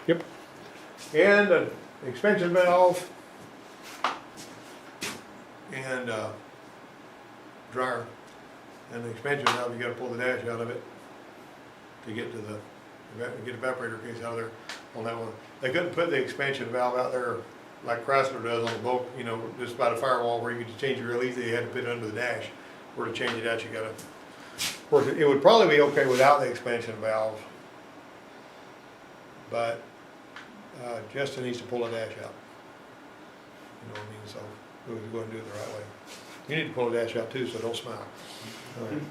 Yep. And the expansion valve and dryer. And the expansion valve, you gotta pull the dash out of it to get to the, get the evaporator case out of there on that one. They couldn't put the expansion valve out there like Chrysler does on the bulk, you know, just by the firewall where you could change it real easy. They had to put it under the dash. Where to change it out, you gotta, of course, it would probably be okay without the expansion valve, but Justin needs to pull the dash out. You know what I mean? So we would go ahead and do it the right way. You need to pull the dash out too, so don't smile. All right.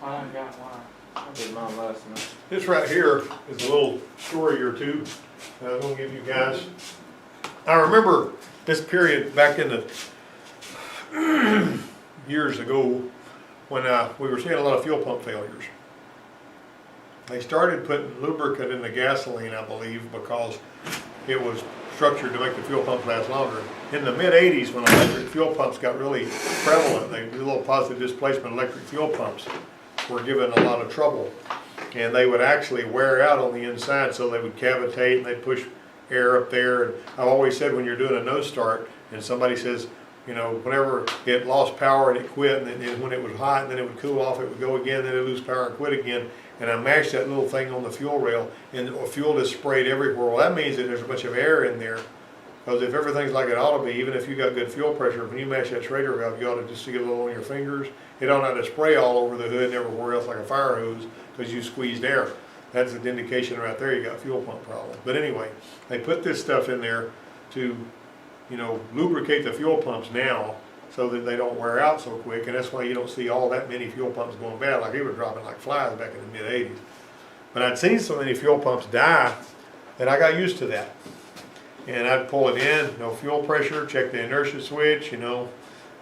I ain't got one. I did mine last night. This right here is a little story or two that I was gonna give you guys. I remember this period back in the years ago when we were seeing a lot of fuel pump failures. They started putting lubricant in the gasoline, I believe, because it was structured to make the fuel pumps last longer. In the mid-'80s, when electric fuel pumps got really prevalent, the little positive displacement electric fuel pumps were given a lot of trouble. And they would actually wear out on the inside, so they would cavitate and they'd push air up there. And I've always said when you're doing a no start and somebody says, you know, whenever it lost power and it quit, and then when it was hot, and then it would cool off, it would go again, then it would lose power and quit again. And I mashed that little thing on the fuel rail, and fuel just sprayed everywhere. Well, that means that there's a bunch of air in there. Because if everything's like it ought to be, even if you got good fuel pressure, when you mash that Schrader valve, you ought to just get a little on your fingers. It ought not to spray all over the hood and everywhere else like a fire hose because you squeezed air. That's an indication right there you got a fuel pump problem. But anyway, they put this stuff in there to, you know, lubricate the fuel pumps now so that they don't wear out so quick, and that's why you don't see all that many fuel pumps going bad. Like they were dropping like flies back in the mid-'80s. But I'd seen so many fuel pumps die that I got used to that. And I'd pull it in, no fuel pressure, check the inertia switch, you know,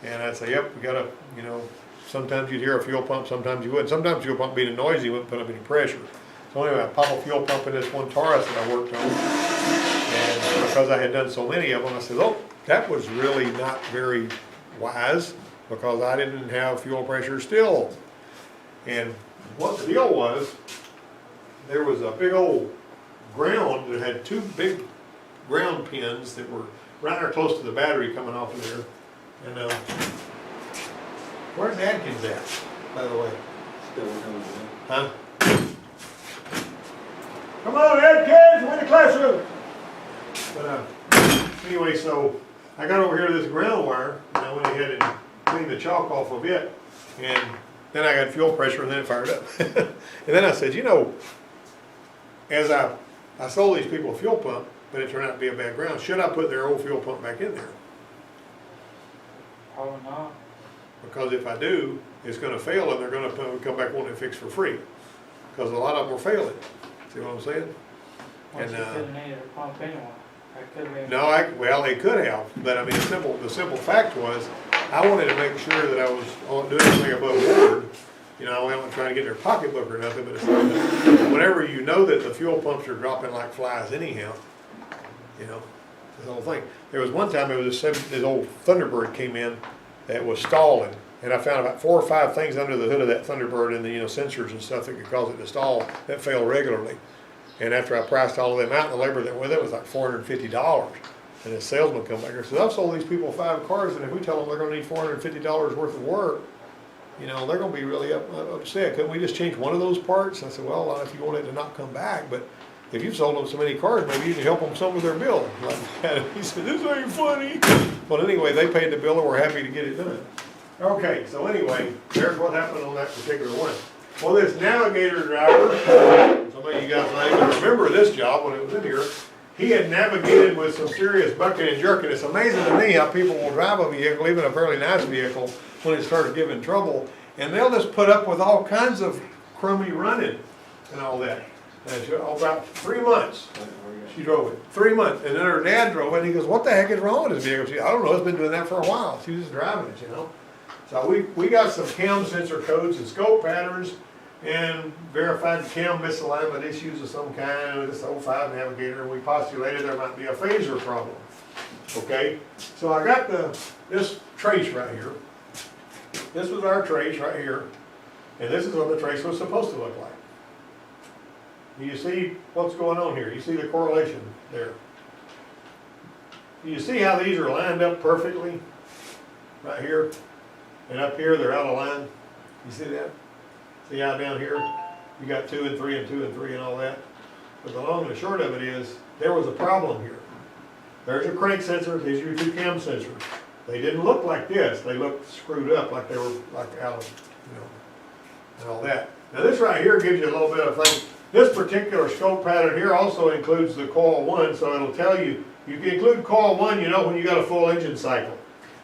and I'd say, yep, we gotta, you know, sometimes you'd hear a fuel pump, sometimes you wouldn't. Sometimes fuel pump being noisy wouldn't put up any pressure. So anyway, I popped a fuel pump in this one Taurus that I worked on, and because I had done so many of them, I said, oh, that was really not very wise because I didn't have fuel pressure still. And what the deal was, there was a big old ground that had two big ground pins that were right there close to the battery coming off of there. And where's Adkins at, by the way? Still working on it. Huh? Come on, Adkins, we're in the classroom. But anyway, so I got over here to this ground wire, and I went ahead and cleaned the chalk off of it, and then I got fuel pressure, and then it fired up. And then I said, you know, as I sold these people a fuel pump, but it turned out to be a bad ground, should I put their old fuel pump back in there? Probably not. Because if I do, it's going to fail, and they're going to come back wanting it fixed for free. Because a lot of them were failing. See what I'm saying? Once you couldn't need a pump anyway. That could be. No, well, they could have, but I mean, the simple fact was, I wanted to make sure that I was doing everything above board. You know, I wasn't trying to get their pocketbook or nothing, but it's whenever you know that the fuel pumps are dropping like flies anyhow, you know, this whole thing. There was one time, it was this old Thunderbird came in that was stalling, and I found about 4 or 5 things under the hood of that Thunderbird and the, you know, sensors and stuff that could cause it to stall that failed regularly. And after I priced all of them out, and the labor that went with it was like $450. And the salesman come back here and says, I've sold these people 5 cars, and if we tell them they're going to need $450 worth of work, you know, they're going to be really upset. Couldn't we just change one of those parts? And I said, well, if you want it to not come back, but if you've sold them so many cars, maybe you can help them some with their bill. Like that. He said, this ain't funny. Well, anyway, they paid the bill and we're happy to get it done. Okay, so anyway, there's what happened on that particular one. Well, this navigator driver, some of you guys may even remember this job when it was in here, he had navigated with some serious bucking and jerking. It's amazing to me how people will drive a vehicle, even a fairly nice vehicle, when it starts giving trouble, and they'll just put up with all kinds of crummy running and all that. And she, about 3 months, she drove it. 3 months, and then her dad drove it, and he goes, what the heck is wrong with this vehicle? She, I don't know, it's been doing that for a while. She was just driving it, you know. So we got some cam sensor codes and scope patterns, and verified the cam misalignment issues of some kind with this 05 Navigator, and we postulated there might be a phaser problem. Okay, so I got this trace right here. This was our trace right here, and this is what the trace was supposed to look like. Do you see what's going on here? You see the correlation there? Do you see how these are lined up perfectly? Right here, and up here, they're out of line. You see that? See how down here, you got 2 and 3 and 2 and 3 and all that? But the long and the short of it is, there was a problem here. There's your crank sensor, these are your 2 cam sensors. They didn't look like this, they looked screwed up like they were like out of, and all that. Now this right here gives you a little bit of thing. This particular scope pattern here also includes the coil 1, so it'll tell you, you can include coil 1, you know when you got a full engine cycle.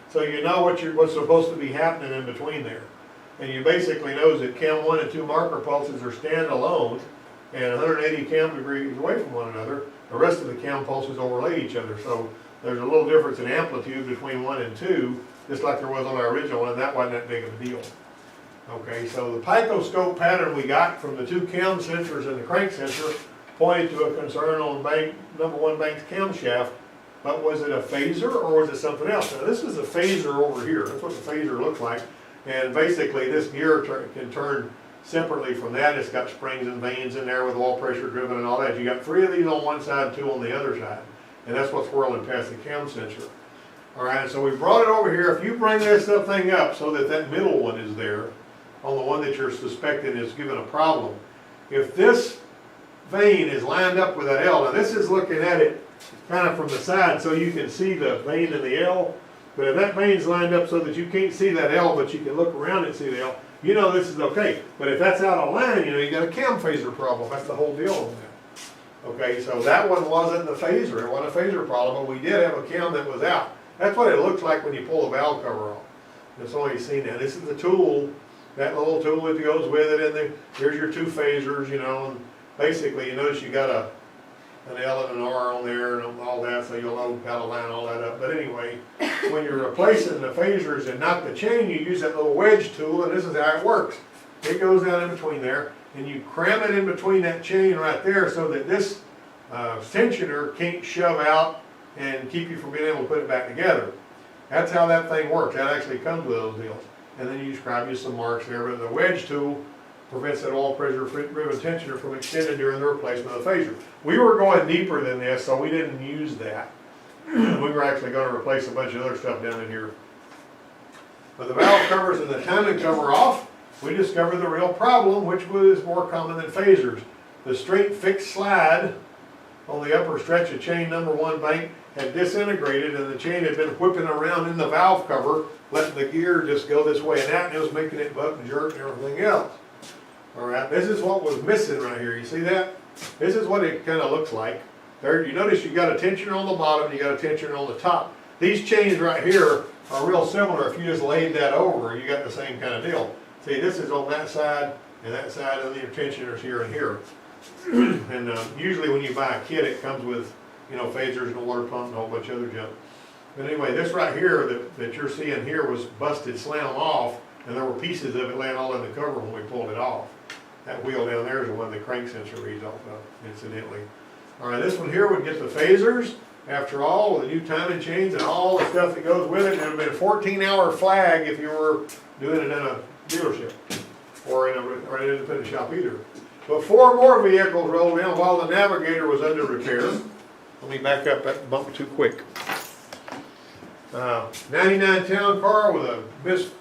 So you know what's supposed to be happening in between there. And you basically knows that cam 1 and 2 marker pulses are standalone and 180 cam degrees away from one another. The rest of the cam pulses overlay each other. So there's a little difference in amplitude between 1 and 2, just like there was on our original one, and that wasn't that big of a deal. Okay, so the picoscope pattern we got from the 2 cam sensors and the crank sensor pointed to a concern on number 1 bank's camshaft. But was it a phaser or was it something else? Now this is a phaser over here. That's what the phaser looks like. And basically this gear can turn separately from that. It's got springs and vanes in there with oil pressure driven and all that. You got 3 of these on one side, 2 on the other side. And that's what's whirling past the cam sensor. Alright, so we brought it over here. If you bring this thing up so that that middle one is there, on the one that you're suspecting is giving a problem, if this vane is lined up with that L, now this is looking at it kind of from the side so you can see the vane in the L, but if that vane's lined up so that you can't see that L but you can look around and see the L, you know this is okay. But if that's out of line, you know you got a cam phaser problem. That's the whole deal on that. Okay, so that one wasn't the phaser. It wasn't a phaser problem, but we did have a cam that was out. That's what it looks like when you pull the valve cover off. That's all you've seen now. This is the tool, that little tool that goes with it, and then here's your 2 phasers, you know, and basically you notice you got an L and an R on there and all that, so you'll know how to line all that up. But anyway, when you're replacing the phasers and not the chain, you use that little wedge tool, and this is how it works. It goes down in between there, and you cram it in between that chain right there so that this tensioner can't shove out and keep you from being able to put it back together. That's how that thing works. That actually comes with those deals. And then you describe you some marks there, but the wedge tool prevents that oil pressure driven tensioner from extending during the replacement of the phaser. We were going deeper than this, so we didn't use that. We were actually going to replace a bunch of other stuff down in here. But the valve covers and the timing cover off, we discovered the real problem, which was more common than phasers. The straight fixed slide on the upper stretch of chain number 1 bank had disintegrated, and the chain had been whipping around in the valve cover, letting the gear just go this way and that, and it was making it buck and jerk and everything else. Alright, this is what was missing right here. You see that? This is what it kind of looks like. There, you notice you got a tensioner on the bottom, you got a tensioner on the top. These chains right here are real similar. If you just laid that over, you got the same kind of deal. See, this is on that side, and the tensioners here and here. And usually when you buy a kit, it comes with, you know, phasers and a water pump and a whole bunch of other junk. But anyway, this right here that you're seeing here was busted slam off, and there were pieces of it laying all in the cover when we pulled it off. That wheel down there is the one the crank sensor reads off of, incidentally. Alright, this one here would get the phasers, after all, with the new timing chains and all the stuff that goes with it. It would have been a 14-hour flag if you were doing it in a dealership or in an independent shop either. But 4 more vehicles rolled in while the Navigator was under repair. Let me back up, that bumped too quick. 99 town car with a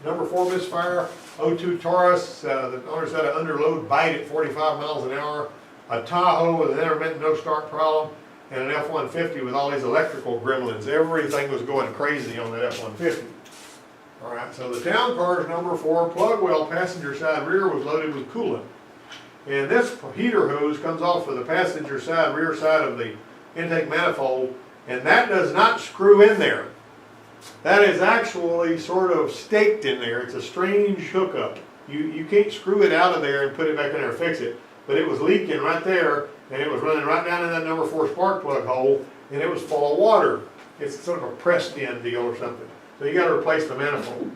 number 4 misfire, 02 Taurus, the owner's had an underload bite at 45 miles an hour, a Tahoe with an intermittent no start problem, and an F-150 with all these electrical gremlins. Everything was going crazy on that F-150. Alright, so the town car's number 4 plug well passenger side rear was loaded with coolant. And this heater hose comes off of the passenger side, rear side of the intake manifold, and that does not screw in there. That is actually sort of staked in there. It's a strange hookup. You can't screw it out of there and put it back in there and fix it. But it was leaking right there, and it was running right down in that number 4 spark plug hole, and it was full of water. It's sort of a pressed-in deal or something. So you got to replace the manifold.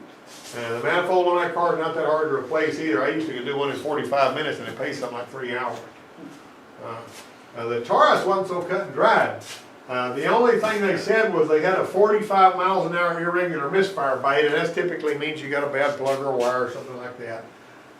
And the manifold on that car is not that hard to replace either. I used to do one in 45 minutes, and it pays something like 3 hours. The Taurus wasn't so cut and dried. The only thing they said was they had a 45 miles an hour irregular misfire bite, and that typically means you got a bad plug or wire or something like that.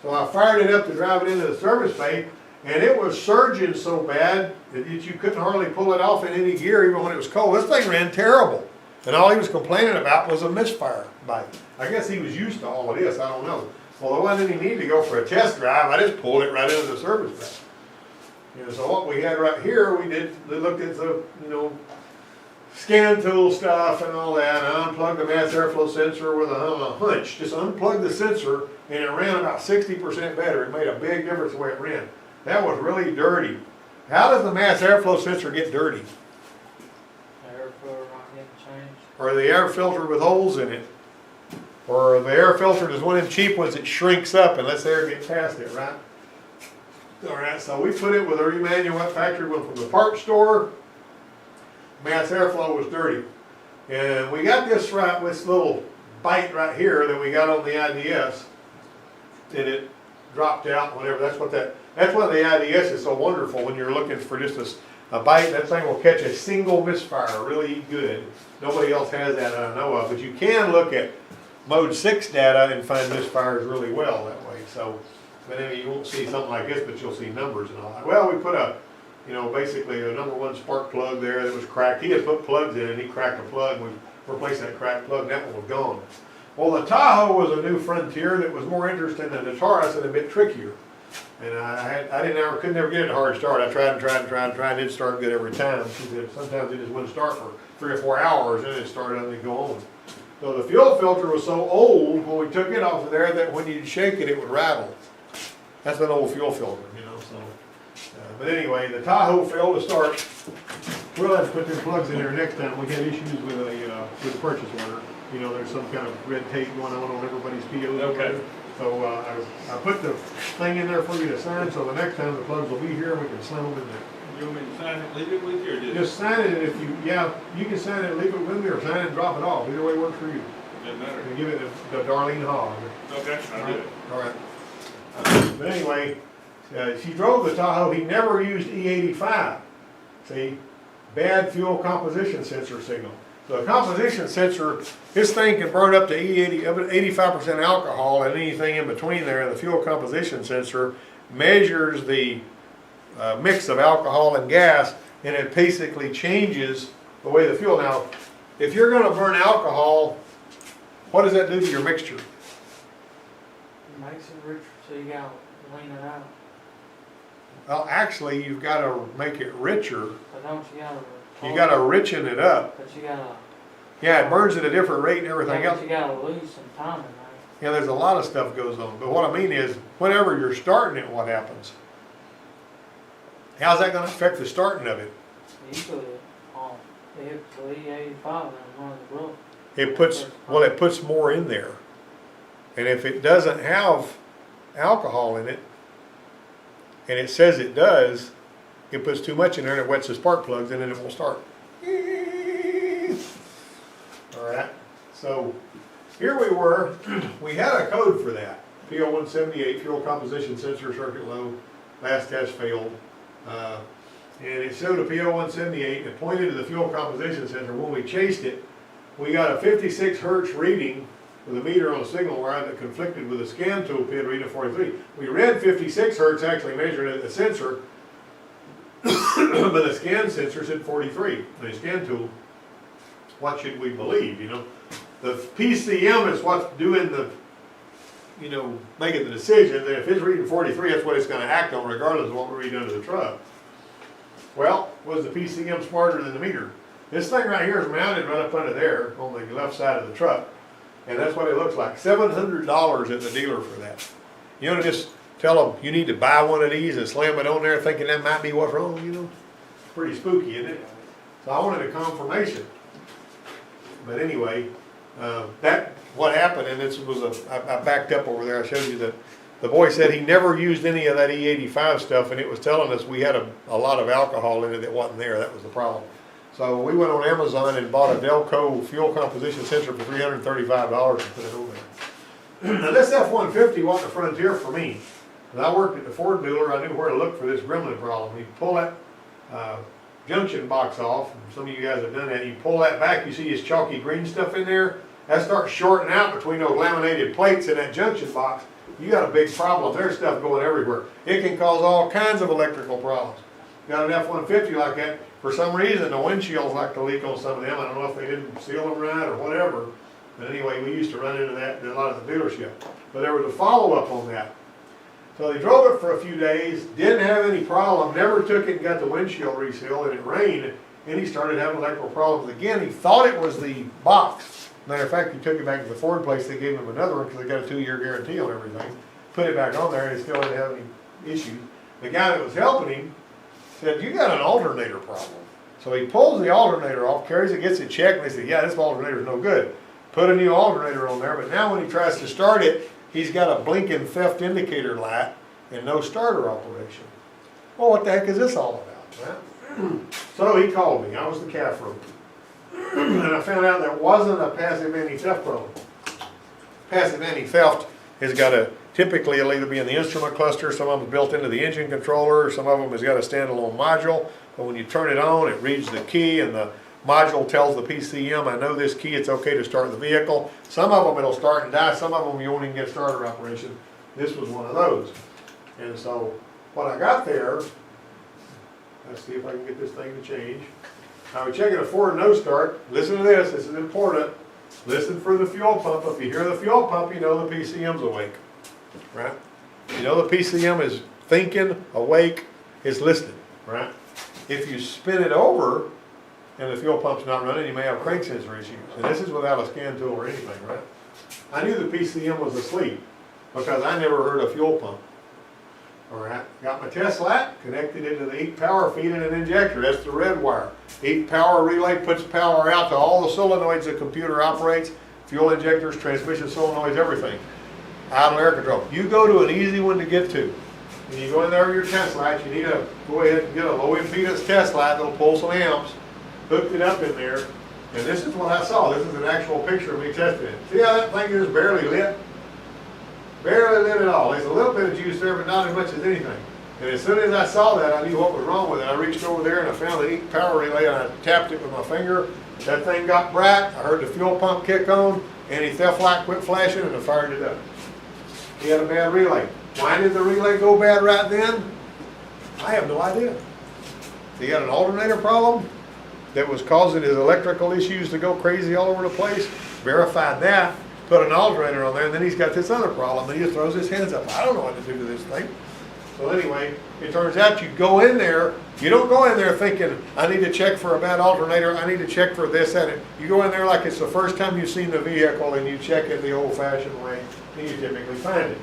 So I fired it up to drive it into the service bay, and it was surging so bad that you couldn't hardly pull it off in any gear even when it was cold. This thing ran terrible. And all he was complaining about was a misfire bike. I guess he was used to all of this, I don't know. Well, there wasn't any need to go for a test drive, I just pulled it right into the service bay. You know, so what we had right here, we looked at the, you know, scan tool stuff and all that, and unplugged the mass airflow sensor with a hunch. Just unplugged the sensor, and it ran about 60% better. It made a big difference the way it ran. That was really dirty. How does the mass airflow sensor get dirty? The air filter not getting changed. Or the air filter with holes in it? Or the air filter is one of them cheap ones that shrinks up and lets air get past it, right? Alright, so we put it with a Emanuel factory one from the parts store. Mass airflow was dirty. And we got this right with this little bite right here that we got on the IDS. And it dropped out, whatever. That's why the IDS is so wonderful when you're looking for just a bite. That thing will catch a single misfire really good. Nobody else has that I know of. But you can look at mode 6 data and find misfires really well that way. So, but anyway, you won't see something like this, but you'll see numbers and all that. Well, we put basically a #1 spark plug there that was cracked. He had put plugs in it, and he cracked a plug. We replaced that cracked plug, and that one was gone. Well, the Tahoe was a new Frontier that was more interesting than the Taurus and a bit trickier. And I could never get it to hard start. I tried and it didn't start good every time. Sometimes it just wouldn't start for 3 or 4 hours, and it started and it'd go on. So the fuel filter was so old when we took it off of there that when you'd shake it, it would rattle. That's an old fuel filter, you know. So, but anyway, the Tahoe failed to start. We'll have to put them plugs in there next time. We had issues with a purchase order. You know, there's some kind of red tape going on everybody's POs. Okay. So I put the thing in there for you to sign, so the next time the plugs will be here, we can slam them in there. You want me to sign it, leave it with you, or Just sign it, and if you can sign it, leave it with me, or sign it and drop it off. Either way works for you. Doesn't matter. And give it to Darlene Hogg. Okay, I'll do it. All right. But anyway, she drove the Tahoe. He never used E85. See, bad fuel composition sensor signal. So a composition sensor, this thing can burn up to 85% alcohol and anything in between there. And the fuel composition sensor measures the mix of alcohol and gas, and it basically changes the way the fuel. Now, if you're going to burn alcohol, what does that do to your mixture? It makes it richer, so you gotta lean it out. Well, actually, you've got to make it richer. But don't You got to richen it up. But you gotta. Yeah, it burns at a different rate and everything Yeah, else. but you gotta lose some time in there. Yeah, there's a lot of stuff goes on. But what I mean is, whenever you're starting it, what happens? How's that going to affect the starting of it? Usually, they hit the E85 and run the road. It puts more in there. And if it doesn't have alcohol in it, and it says it does, it puts too much in there and it wets the spark plugs and then it won't start. Alright, so here we were, we had a code for that. PO178, fuel composition sensor circuit low, last test failed. And it showed a PO178 and it pointed to the fuel composition sensor. When we chased it, we got a 56 hertz reading with a meter on a signal wire that conflicted with a scan tool pin reading 43. We read 56 hertz actually measured at the sensor, but the scan sensor said 43. The scan tool, what should we believe, you know? The PCM is what's doing the, you know, making the decision. And if it's reading 43, that's what it's going to act on regardless of what we read under the truck. Well, was the PCM smarter than the meter? This thing right here is mounted right up under there on the left side of the truck. And that's what it looks like. $700 at the dealer for that. You know, just tell them you need to buy one of these and slam it on there thinking that might be what's wrong, you know? It's pretty spooky, isn't it? So I wanted a confirmation. But anyway, what happened, and this was I backed up over there, I showed you that the boy said he never used any of that E85 stuff, and it was telling us we had a lot of alcohol in it that wasn't there. That was the problem. So we went on Amazon and bought a Delco fuel composition sensor for $335 and put it over there. Now this F-150 wasn't a Frontier for me. When I worked at the Ford dealer, I knew where to look for this gremlin problem. You pull that junction box off, some of you guys have done that, you pull that back, you see this chalky green stuff in there, that starts shorting out between those laminated plates in that junction box, you got a big problem. There's stuff going everywhere. It can cause all kinds of electrical problems. Got an F-150 like that, for some reason, the windshields like to leak on some of them. I don't know if they didn't seal them right or whatever. But anyway, we used to run into that in a lot of the dealership. But there was a follow-up on that. So they drove it for a few days, didn't have any problem, never took it and got the windshield resealed, and it rained, and he started having electrical problems again. He thought it was the box. Matter of fact, he took it back to the Ford place, they gave him another one because they got a 2-year guarantee on everything. Put it back on there and he still didn't have any issues. The guy that was helping him said, you got an alternator problem. So he pulls the alternator off, carries it, gets it checked, and they said, yeah, this alternator's no good. Put a new alternator on there, but now when he tries to start it, he's got a blinking theft indicator light and no starter operation. Well, what the heck is this all about, right? So he called me, I was the calf rope. And I found out there wasn't a passive anti-theft problem. Passive anti-theft has got a, typically it'll either be in the instrument cluster, some of them built into the engine controller, some of them has got a standalone module, but when you turn it on, it reads the key and the module tells the PCM, I know this key, it's okay to start the vehicle. Some of them it'll start and die, some of them you won't even get starter operation. This was one of those. And so, when I got there, let's see if I can get this thing to change. I was checking a Ford no start. Listen to this is important. Listen for the fuel pump. If you hear the fuel pump, you know the PCM's awake, right? You know the PCM is thinking, awake, is listening, right? If you spin it over and the fuel pump's not running, you may have crank sensor issues. And this is without a scan tool or anything, right? I knew the PCM was asleep because I never heard a fuel pump. All right, got my test light, connected into the EAT power feed and an injector. That's the red wire. EAT power relay puts power out to all the solenoids the computer operates, fuel injectors, transmission solenoids, everything. Idle air control. You go to an easy one to get to. When you go in there with your test lights, you need to go ahead and get a low impedance test light that'll pull some amps. Hooked it up in there, and this is what I saw. This is an actual picture of me testing it. See how that thing is barely lit? Barely lit at all. There's a little bit of juice there, but not as much as anything. And as soon as I saw that, I knew what was wrong with it. I reached over there and I found the EAT power relay and I tapped it with my finger. That thing got bright. I heard the fuel pump kick on. Anti-theft light quit flashing and I fired it up. He had a bad relay. Why did the relay go bad right then? I have no idea. He got an alternator problem that was causing his electrical issues to go crazy all over the place. Verified that. Put an alternator on there, and then he's got this other problem, and he just throws his hands up. I don't know what to do to this thing. So anyway, it turns out you go in there, you don't go in there thinking, I need to check for a bad alternator, I need to check for this and it. You go in there like it's the first time you've seen the vehicle, and you check it the old-fashioned way, and you typically find it.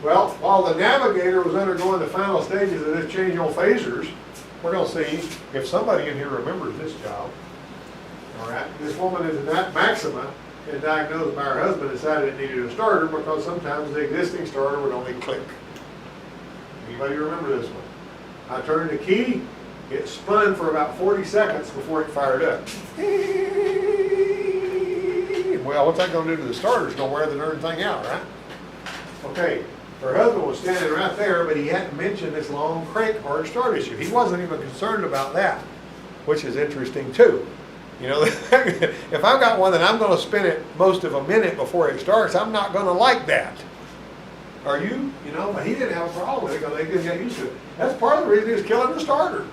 Well, while the Navigator was undergoing the final stages of this change on phasers, we're going to see if somebody in here remembers this job. All right, this woman is at Maxima, and diagnosed by her husband, decided it needed a starter because sometimes the existing starter would only click. Anybody remember this one? I turned the key, it spun for about 40 seconds before it fired up. Well, what's that going to do to the starter? It's going to wear the darn thing out, right? Okay, her husband was standing right there, but he hadn't mentioned this long crank hard start issue. He wasn't even concerned about that, which is interesting too. You know, if I've got one that I'm going to spin it most of a minute before it starts, I'm not going to like that. Are you? You know, but he didn't have a problem with it because they didn't get used to it. That's part of the reason he was killing the starter.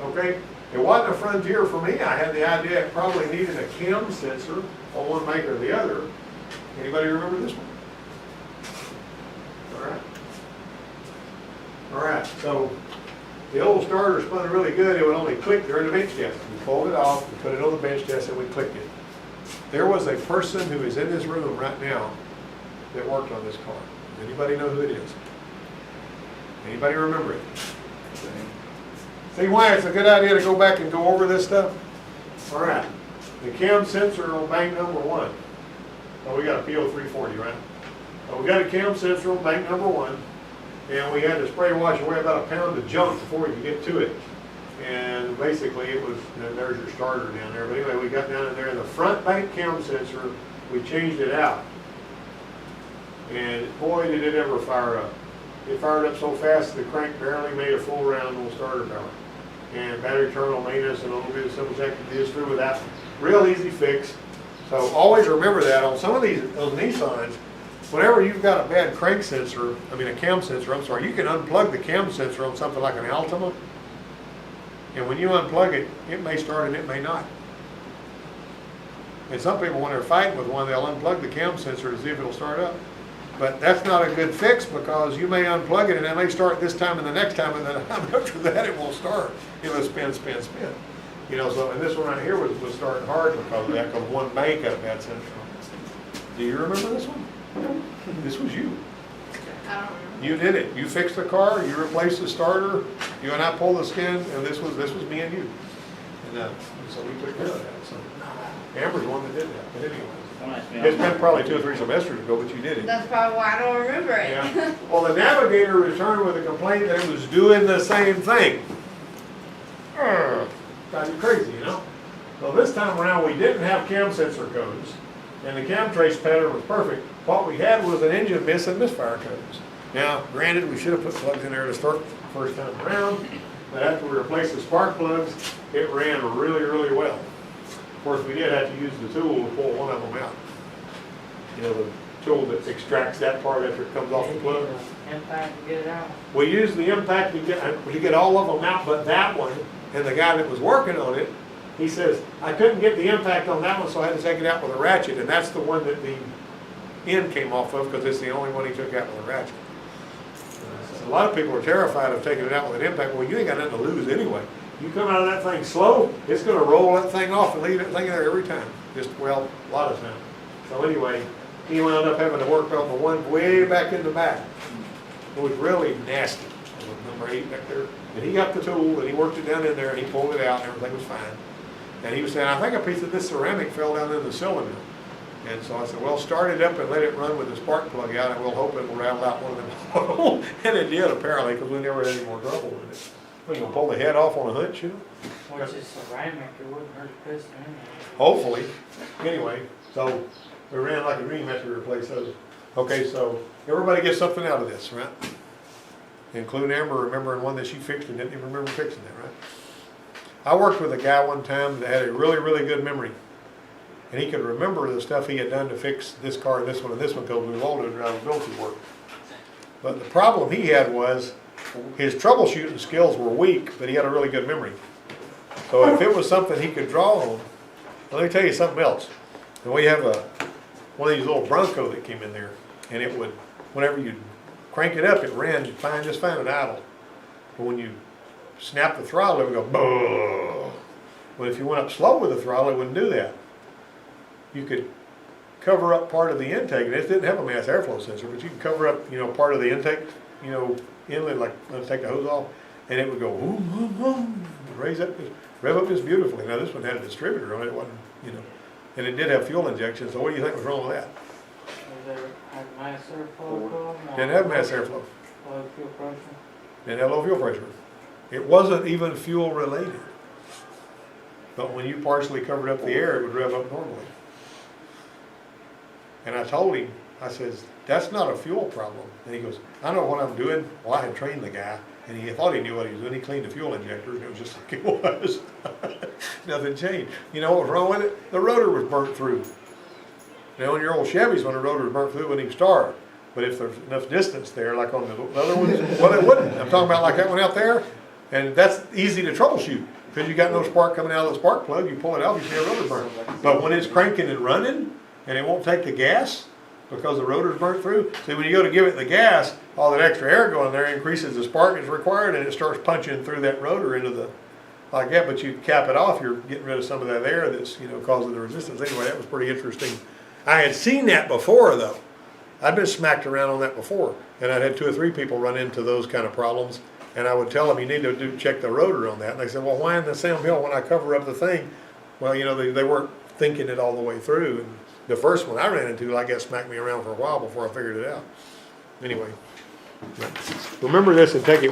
Okay? It wasn't a frontier for me. I had the idea it probably needed a chem sensor on one make or the other. Anybody remember this one? All right. All right, so the old starter spun really good. It would only click during the bench test. We pulled it off, we put it on the bench test, and we clicked it. There was a person who is in this room right now that worked on this car. Does anybody know who it is? Anybody remember it? See why it's a good idea to go back and go over this stuff? All right, the cam sensor on bank number 1. Oh, we got a PO340, right? Oh, we got a cam sensor on bank number 1. And we had to spray wash away about a pound of junk before we could get to it. And basically it was, there's your starter down there. But anyway, we got down in there, and the front bank cam sensor, we changed it out. And boy, did it ever fire up. It fired up so fast the crank barely made a full round on starter power. And battery terminal maintenance and a little bit of simple check to do through with that. Real easy fix. So always remember that on some of those Nissans, whenever you've got a bad crank sensor, I mean a cam sensor, I'm sorry, you can unplug the cam sensor on something like an Altima. And when you unplug it, it may start and it may not. And some people, when they're fighting with one, they'll unplug the cam sensor to see if it'll start up. But that's not a good fix because you may unplug it and it may start this time and the next time, and then after that it won't start. It'll spin, spin, spin. You know, so, and this one right here was starting hard because of that, because one bank got a bad sensor on it. Do you remember this one? This was you. I don't remember. You did it. You fixed the car, you replaced the starter, you and I pulled the skin, and this was me and you. And so we took care of that. So Amber's the one that did that. But anyway, it's been probably 2 or 3 semesters ago, but you did it. That's probably why I don't remember it. Yeah. Well, the Navigator returned with a complaint that it was doing the same thing. Got you crazy, you know? So this time around, we didn't have cam sensor codes, and the cam trace pattern was perfect. What we had was an engine miss and misfire codes. Now, granted, we should have put plugs in there to start the first time around, but after we replaced the spark plugs, it ran really, really well. Of course, we did have to use the tool to pull one of them out. You know, the tool that extracts that part after it comes off the plug. Impact to get it out. We used the impact to get all of them out, but that one, and the guy that was working on it, he says, I couldn't get the impact on that one, so I had to take it out with a ratchet, and that's the one that the end came off of, because it's the only one he took out with a ratchet. A lot of people are terrified of taking it out with an impact. Well, you ain't got nothing to lose anyway. You come out of that thing slow, it's going to roll that thing off and leave that thing there every time. Just, well, a lot of times. So anyway, he wound up having to work on the one way back in the back. It was really nasty. Number 8 back there. And he got the tool and he worked it down in there and he pulled it out and everything was fine. And he was saying, I think a piece of this ceramic fell down in the cylinder. And so I said, well, start it up and let it run with the spark plug out and we'll hope it will rattle out one of them. And it did apparently, because we never had any more trouble with it. We can pull the head off on a hunch, you know? Which is ceramic, it wouldn't hurt a piston anyway. Hopefully. Anyway, so we ran like a dream after we replaced those. Okay, so everybody gets something out of this, right? Including Amber remembering one that she fixed and didn't even remember fixing it, right? I worked with a guy one time that had a really, really good memory. And he could remember the stuff he had done to fix this car and this one, because we've all done drivability work. But the problem he had was his troubleshooting skills were weak, but he had a really good memory. So if it was something he could draw on, let me tell you something else. And we have one of these little Bronco that came in there, and it would, whenever you crank it up, it ran fine, just fine at idle. But when you snap the throttle, it would go, boom. But if you went up slow with the throttle, it wouldn't do that. You could cover up part of the intake, and it didn't have a mass airflow sensor, but you could cover up, you know, part of the intake, you know, inlet, like let's take the hose off, and it would go boom, boom, boom, raise up, rev up just beautifully. Now this one had a distributor on it, wasn't, you know, and it did have fuel injection. So what do you think was wrong with that? Was there had mass airflow to them? Didn't have mass airflow. Low fuel pressure? Didn't have low fuel pressure. It wasn't even fuel related. But when you partially covered up the air, it would rev up normally. And I told him, I says, that's not a fuel problem. And he goes, I know what I'm doing. Well, I had trained the guy, and he thought he knew what he was doing. He cleaned the fuel injectors, and it was just like it was. Nothing changed. You know what was wrong with it? The rotor was burnt through. Now, on your old Chevys, when the rotor was burnt through, it wouldn't even start. But if there's enough distance there, like on the other ones, well, it wouldn't. I'm talking about like that one out there, and that's easy to troubleshoot. Because you got no spark coming out of the spark plug, you pull it out, you see a rotor burn. But when it's cranking and running, and it won't take the gas because the rotor's burnt through. See, when you go to give it the gas, all that extra air going there increases the spark is required, and it starts punching through that rotor into the, like that. But you cap it off, you're getting rid of some of that air that's, you know, causing the resistance. Anyway, that was pretty interesting. I had seen that before, though. I'd been smacked around on that before, and I'd had 2 or 3 people run into those kind of problems. And I would tell them, you need to check the rotor on that. And they said, well, why in the Sam Hill when I cover up the thing? Well, you know, they weren't thinking it all the way through. And the first one I ran into, like that smacked me around for a while before I figured it out. Anyway, remember this and take it with you.